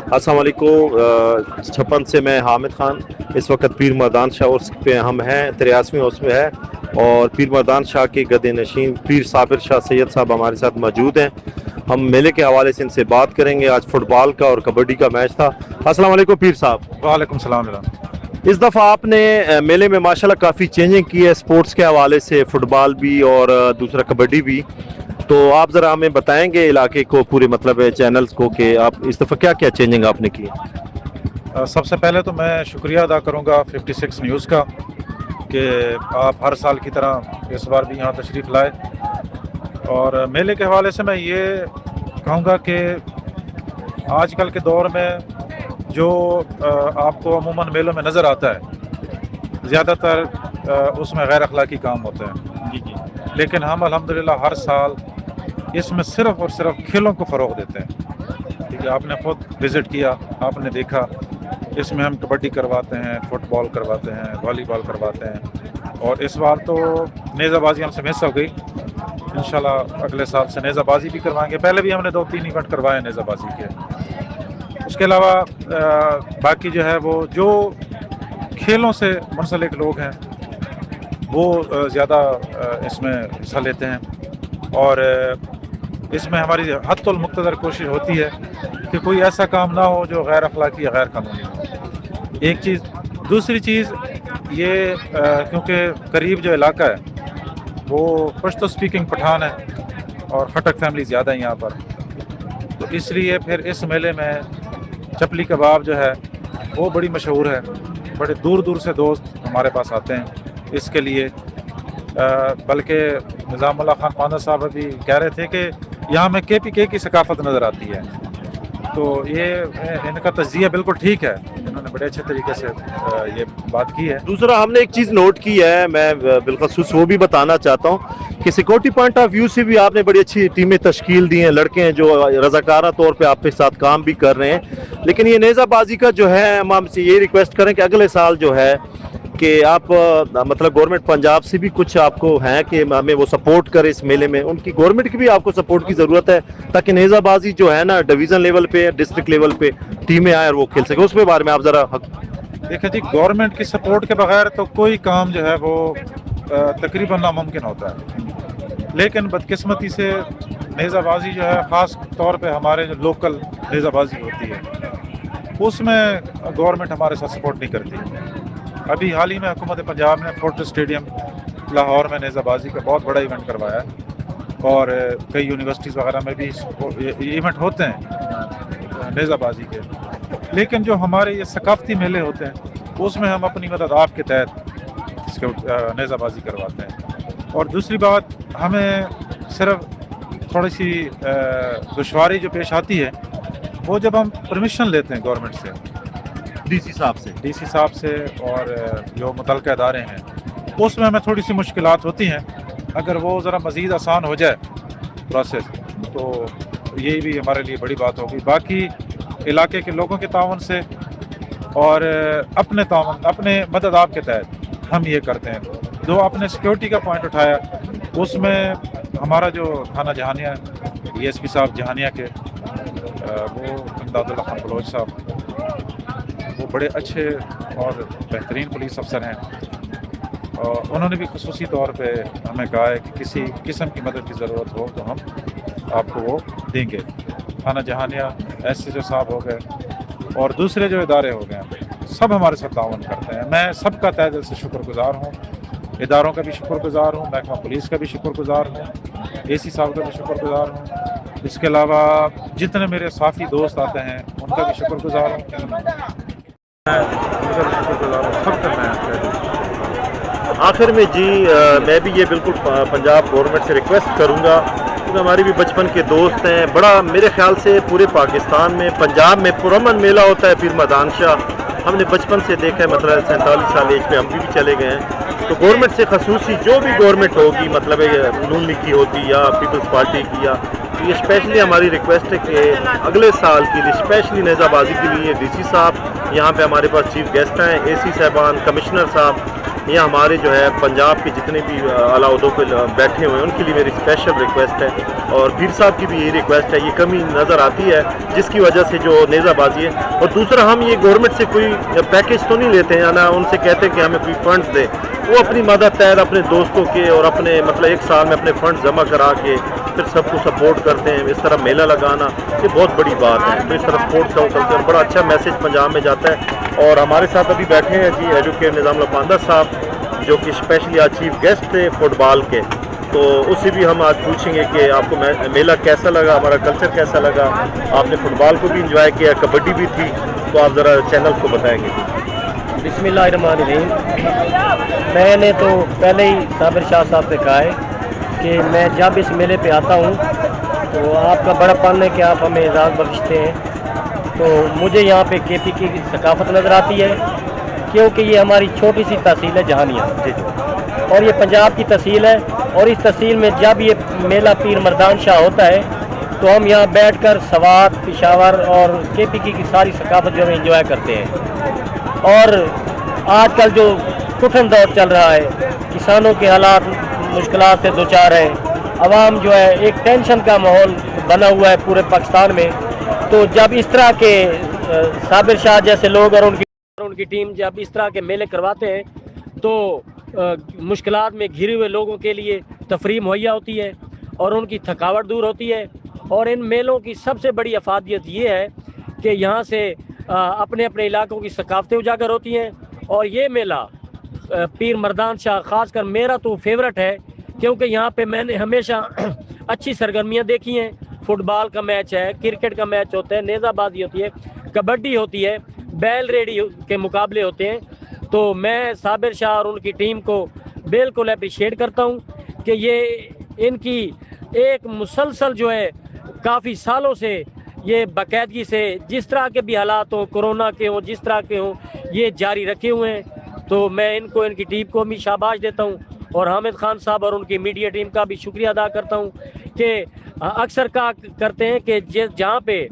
अस्सलाम वालेकुम। छप्पन से मैं हामिद खान। इस वक्त पीर मर्दान शाह उर्स पे हम हैं, 83वें उर्स में है, और पीर मर्दान शाह के गदे नशीन पीर साबिर शाह सैयद साहब हमारे साथ मौजूद हैं। हम मेले के हवाले से इनसे बात करेंगे। आज फुटबॉल का और कबड्डी का मैच था। अस्सलाम वालेकुम पीर साहब। वालेकुम सलाम। इस दफ़ा आपने मेले में माशाल्लाह काफ़ी चेंजिंग की है स्पोर्ट्स के हवाले से, फुटबॉल भी और दूसरा कबड्डी भी। तो आप ज़रा हमें बताएंगे इलाके को, पूरे मतलब चैनल्स को, कि आप इस दफ़ा क्या क्या चेंजिंग आपने की है। सबसे पहले तो मैं शुक्रिया अदा करूंगा 56 न्यूज़ का कि आप हर साल की तरह इस बार भी यहाँ तशरीफ़ लाए। और मेले के हवाले से मैं ये कहूँगा कि आजकल के दौर में जो आपको अमूमन मेलों में नज़र आता है, ज़्यादातर उसमें गैर अखलाकी काम होते हैं। जी जी। लेकिन हम अल्हम्दुलिल्लाह हर साल इसमें सिर्फ़ और सिर्फ खेलों को फ़रोग़ देते हैं। ठीक है, आपने ख़ुद विज़िट किया, आपने देखा इसमें हम कबड्डी करवाते हैं, फुटबॉल करवाते हैं, वॉलीबॉल करवाते हैं, और इस बार तो नेज़ाबाजी हमसे मिस हो गई। इंशाल्लाह अगले साल से नेज़ाबाजी भी करवाएंगे। पहले भी हमने 2-3 इवेंट करवाए नेज़ाबाजी के। उसके अलावा बाकी जो है वो जो खेलों से मुंसलिक लोग हैं वो ज़्यादा इसमें हिस्सा लेते हैं, और इसमें हमारी हद्दुल मुक़्तदर कोशिश होती है कि कोई ऐसा काम ना हो जो गैर अखलाकी या गैर कानूनी हो। एक चीज़। दूसरी चीज़ ये क्योंकि करीब जो इलाका है वो पश्तो स्पीकिंग पठान है और खटक फैमिली ज़्यादा है यहाँ पर, तो इसलिए फिर इस मेले में चपली कबाब जो है वो बड़ी मशहूर है। बड़े दूर दूर से दोस्त हमारे पास आते हैं इसके लिए। बल्कि निज़ामुल्लाह खान पाना साहब अभी कह रहे थे कि यहाँ में KPK की सकाफ़त नज़र आती है, तो ये इनका तज्ज़िया बिल्कुल ठीक है। इन्होंने बड़े अच्छे तरीके से ये बात की है। दूसरा हमने एक चीज़ नोट की है, मैं बिलखसूस वो भी बताना चाहता हूँ कि सिक्योरिटी पॉइंट ऑफ व्यू से भी आपने बड़ी अच्छी टीमें तश्कील दी हैं। लड़के हैं जो रज़ाकारा तौर पे आपके साथ काम भी कर रहे हैं। लेकिन ये नेज़ाबाजी का जो है, हम आपसे ये रिक्वेस्ट करें कि अगले साल जो है कि आप मतलब गवर्नमेंट पंजाब से भी कुछ आपको हैं कि हमें वो सपोर्ट करे इस मेले में। उनकी गवर्नमेंट की भी आपको सपोर्ट की ज़रूरत है, ताकि नेज़ाबाजी जो है ना डिवीज़न लेवल पे, डिस्ट्रिक्ट लेवल पे टीमें आए और वो खेल सके। उसके बारे में आप ज़रा देखिए जी, गवर्नमेंट की सपोर्ट के बगैर तो कोई काम जो है वो तकरीबन नामुमकिन होता है। लेकिन बदकिस्मती से नेज़ाबाजी जो है, ख़ास तौर पे हमारे जो लोकल नेज़ाबाजी होती है उसमें गवर्नमेंट हमारे साथ सपोर्ट नहीं करती। अभी हाल ही में हुकूमत पंजाब ने फोर्ट स्टेडियम लाहौर में नेज़ाबाजी का बहुत बड़ा इवेंट करवाया है, और कई यूनिवर्सिटीज़ वगैरह में भी इवेंट होते हैं नेज़ाबाजी के। लेकिन जो हमारे ये सकाफ़ती मेले होते हैं उसमें हम अपनी मदद आपके तहत इसके नेज़ाबाजी करवाते हैं। और दूसरी बात, हमें सिर्फ थोड़ी सी दुश्वारी जो पेश आती है वो जब हम परमिशन लेते हैं गवर्नमेंट से, DC साहब से और जो मुतल्लिक़ इदारे हैं, उसमें हमें थोड़ी सी मुश्किलात होती हैं। अगर वो ज़रा मज़ीद आसान हो जाए प्रोसेस तो यही भी हमारे लिए बड़ी बात होगी। बाकी इलाके के लोगों के ताउन से और अपने मदद आपके तहत हम ये करते हैं। जो आपने सिक्योरिटी का पॉइंट उठाया, उसमें हमारा जो थाना जहानिया DSP साहब जहानिया के, वो इमदादुल्लाह खान बलोच साहब, वो बड़े अच्छे और बेहतरीन पुलिस अफसर हैं, और उन्होंने भी ख़ुसूसी तौर पे हमें कहा है कि किसी किस्म की मदद की ज़रूरत हो तो हम आपको वो देंगे। थाना जहानिया SHO साहब हो गए और दूसरे जो इदारे हो गए, सब हमारे साथ ताउन करते हैं। मैं सबका तहे दिल से शुक्रगुज़ार हूँ, इदारों का भी शुक्रगुज़ार हूँ, महकमा पुलिस का भी शुक्रगुज़ार हूँ, AC साहब का भी शुक्रगुज़ार हूँ। इसके अलावा जितने मेरे साथी दोस्त आते हैं उनका भी शुक्रगुज़ार हूँ, उनका भी शुक्रगुज़ार हूँ, सब करना है। आखिर में जी मैं भी ये बिल्कुल पंजाब गवर्नमेंट से रिक्वेस्ट करूँगा, क्योंकि हमारी भी बचपन के दोस्त हैं। बड़ा मेरे ख्याल से पूरे पाकिस्तान में, पंजाब में पुरअमन मेला होता है पीर मर्दान शाह। हमने बचपन से देखा है, मतलब 47 साल एज पे हम भी चले गए हैं। तो गवर्नमेंट से खसूसी जो भी गवर्नमेंट होगी, मतलब नून लीग की होगी या पीपल्स पार्टी की, या ये स्पेशली हमारी रिक्वेस्ट है कि अगले साल के लिए स्पेशली नेज़ाबाजी के लिए DC साहब यहाँ पे हमारे पास चीफ गेस्ट हैं, AC साहबान, कमिश्नर साहब, یہ ہمارے جو ہے پنجاب کے جتنے بھی اعلیٰ عہدوں پہ بیٹھے ہوئے ہیں ان کے لیے میری اسپیشل ریکویسٹ ہے، اور پیر صاحب کی بھی یہی ریکویسٹ ہے. یہ کمی نظر آتی ہے جس کی وجہ سے جو نیزہ بازی ہے. اور دوسرا ہم یہ گورنمنٹ سے کوئی پیکیج تو نہیں لیتے ہیں یا نہ ان سے کہتے ہیں کہ ہمیں کوئی فنڈز دے. وہ اپنی مدد تحت اپنے دوستوں کے اور اپنے مطلب ایک سال میں اپنے فنڈ جمع کرا کے پھر سب کو سپورٹ کرتے ہیں. اس طرح میلہ لگانا یہ بہت بڑی بات ہے. تو اس طرح سپورٹ کا کلچر بڑا اچھا میسج پنجاب میں جاتا ہے. اور ہمارے ساتھ ابھی بیٹھے ہیں جی ایڈوکیٹ نظام اللہ پاندہ صاحب جو کہ اسپیشلی آج چیف گیسٹ تھے فٹ بال کے. تو اس سے بھی ہم آج پوچھیں گے کہ آپ کو میلہ کیسا لگا، ہمارا کلچر کیسا لگا. آپ نے فٹ بال کو بھی انجوائے کیا، کبڈی بھی تھی، تو آپ ذرا چینل کو بتائیں گے. بسم اللہ الرحمن الرحیم. میں نے تو پہلے ہی صابر شاہ صاحب سے کہا ہے کہ میں جب اس میلے پہ آتا ہوں تو آپ کا بڑا پن ہے کہ آپ ہمیں اعزاز بخشتے ہیں. تو مجھے یہاں پہ کے پی کی ثقافت نظر آتی ہے کیونکہ یہ ہماری چھوٹی سی تحصیل ہے جہانیہ، اور یہ پنجاب کی تحصیل ہے. اور اس تحصیل میں جب یہ میلہ پیر مردان شاہ ہوتا ہے تو ہم یہاں بیٹھ کر سوات، پشاور اور کے پی کی ساری ثقافت جو ہے انجوائے کرتے ہیں. اور آج کل جو کٹھن دور چل رہا ہے، کسانوں کے حالات مشکلات سے دوچار ہیں، عوام جو ہے ایک ٹینشن کا ماحول بنا ہوا ہے پورے پاکستان میں. تو جب اس طرح کے صابر شاہ جیسے لوگ اور ان کی ٹیم جب اس طرح کے میلے کرواتے ہیں تو مشکلات میں گھرے ہوئے لوگوں کے لیے تفریح مہیا ہوتی ہے اور ان کی تھکاوٹ دور ہوتی ہے. اور ان میلوں کی سب سے بڑی افادیت یہ ہے کہ یہاں سے اپنے اپنے علاقوں کی ثقافتیں اجاگر ہوتی ہیں. اور یہ میلہ پیر مردان شاہ خاص کر میرا تو فیورٹ ہے کیونکہ یہاں پہ میں نے ہمیشہ اچھی سرگرمیاں دیکھی ہیں. فٹ بال کا میچ ہے، کرکٹ کا میچ ہوتا ہے، نیزہ بازی ہوتی ہے، کبڈی ہوتی ہے، بیل ریڈی کے مقابلے ہوتے ہیں. تو میں صابر شاہ اور ان کی ٹیم کو بالکل اپریشیٹ کرتا ہوں کہ یہ ان کی ایک مسلسل جو ہے کافی سالوں سے یہ باقاعدگی سے جس طرح کے بھی حالات ہوں، کورونا کے ہوں، جس طرح کے ہوں، یہ جاری رکھے ہوئے ہیں. تو میں ان کو ان کی ٹیم کو بھی شاباش دیتا ہوں اور حامد خان صاحب اور ان کی میڈیا ٹیم کا بھی شکریہ ادا کرتا ہوں کہ اکثر کہا کرتے ہیں کہ جہاں پہ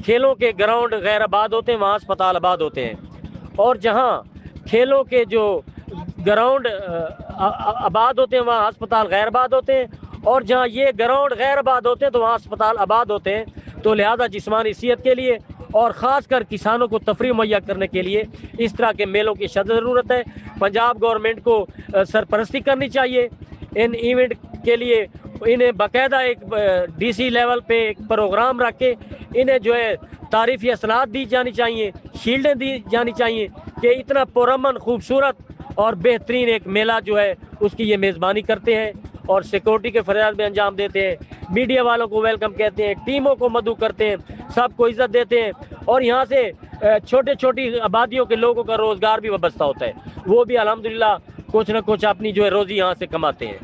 کھیلوں کے گراؤنڈ غیر آباد ہوتے ہیں وہاں اسپتال آباد ہوتے ہیں، اور جہاں کھیلوں کے جو گراؤنڈ آباد ہوتے ہیں وہاں ہسپتال غیر آباد ہوتے ہیں، اور جہاں یہ گراؤنڈ غیر آباد ہوتے ہیں تو وہاں ہسپتال آباد ہوتے ہیں. تو لہذا جسمانی صحت کے لیے اور خاص کر کسانوں کو تفریح مہیا کرنے کے لیے اس طرح کے میلوں کی شدید ضرورت ہے. پنجاب گورنمنٹ کو سرپرستی کرنی چاہیے ان ایونٹ کے لیے. انہیں باقاعدہ ایک ڈی سی لیول پہ ایک پروگرام رکھ کے انہیں جو ہے تعریفی اسناد دی جانی چاہیے، شیلڈیں دی جانی چاہیے کہ اتنا پرامن خوبصورت اور بہترین ایک میلہ جو ہے اس کی یہ میزبانی کرتے ہیں اور سیکورٹی کے فریاد میں انجام دیتے ہیں. میڈیا والوں کو ویلکم کہتے ہیں، ٹیموں کو مدعو کرتے ہیں، سب کو عزت دیتے ہیں. اور یہاں سے چھوٹے چھوٹی آبادیوں کے لوگوں کا روزگار بھی وابستہ ہوتا ہے، وہ بھی الحمدللہ کچھ نہ کچھ اپنی جو ہے روزی یہاں سے کماتے ہیں.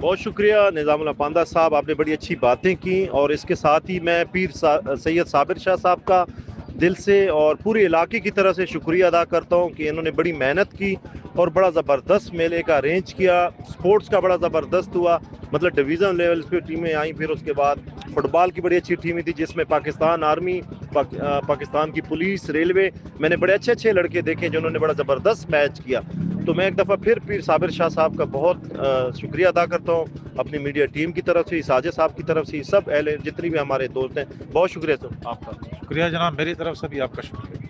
بہت شکریہ نظام اللہ پاندہ صاحب، آپ نے بڑی اچھی باتیں کی. اور اس کے ساتھ ہی میں پیر سید صابر شاہ صاحب کا دل سے اور پورے علاقے کی طرف سے شکریہ ادا کرتا ہوں کہ انہوں نے بڑی محنت کی اور بڑا زبردست میلے کا ارینج کیا. سپورٹس کا بڑا زبردست ہوا، مطلب ڈویژن لیول پہ ٹیمیں آئیں. پھر اس کے بعد فٹ بال کی بڑی اچھی ٹیمیں تھی جس میں پاکستان آرمی، پاکستان کی پولیس، ریلوے، میں نے بڑے اچھے اچھے لڑکے دیکھے جنہوں نے بڑا زبردست میچ کیا. تو میں ایک دفعہ پھر پیر صابر شاہ صاحب کا بہت شکریہ ادا کرتا ہوں اپنی میڈیا ٹیم کی طرف سے، ساجد صاحب کی طرف سے، سب اہل جتنی بھی ہمارے دوست ہیں. بہت شکریہ سر آپ کا. شکریہ جناب، میری طرف سے بھی آپ کا شکریہ.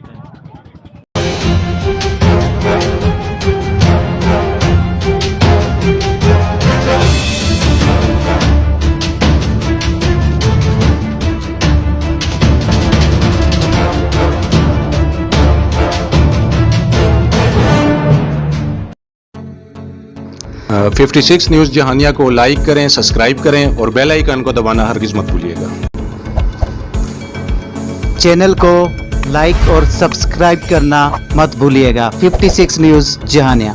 ففٹی سکس نیوز جہانیہ کو لائک کریں، سبسکرائب کریں اور بیل آئیکن کو دبانا ہرگز مت بھولیے گا. چینل کو لائک اور سبسکرائب کرنا مت بھولیے گا. 56 نیوز جہانیہ.